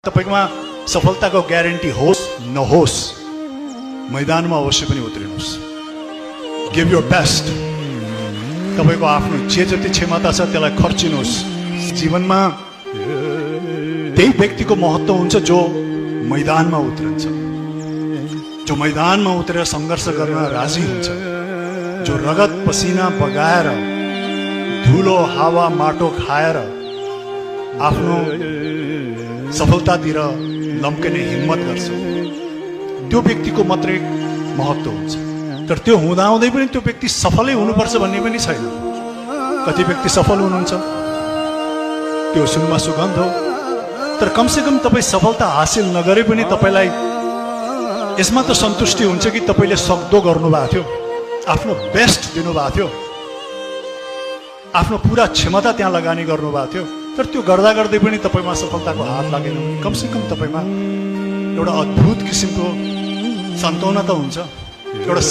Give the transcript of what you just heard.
तपाईकोमा सफलताको ग्यारेन्टी होस् नहोस् मैदानमा अवश्य पनि उत्रिनुहोस्। Give your best. तपाईको आफ्नो जे जति क्षमता छ त्यसलाई खर्चिनुहोस्। जीवनमा त्यही व्यक्तिको महत्त्व हुन्छ जो मैदानमा उत्रन्छ, जो मैदानमा उत्रेर सङ्घर्ष गर्न राजी हुन्छ, जो रगत पसिना बगाएर धुलो हावा माटो खाएर आफ्नो सफलतातिर लम्किने हिम्मत गर्छ। त्यो व्यक्तिको मात्रै महत्त्व हुन्छ। तर त्यो हुँदाहुँदै पनि त्यो व्यक्ति सफलै हुनुपर्छ भन्ने पनि छैन। कति व्यक्ति सफल हुनुहुन्छ, त्यो सुनमा सुगन्ध हो, तर कमसेकम तपाईँ सफलता हासिल नगरे पनि तपाईँलाई यसमा त सन्तुष्टि हुन्छ कि तपाईँले सक्दो गर्नुभएको थियो, आफ्नो बेस्ट दिनुभएको थियो, आफ्नो पुरा क्षमता त्यहाँ लगानी गर्नुभएको थियो। तर त्यो गर्दा गर्दै पनि तपाईँमा सफलताको हात लागेन भने कमसेकम तपाईँमा एउटा अद्भुत किसिमको सन्तोना त हुन्छ, एउटा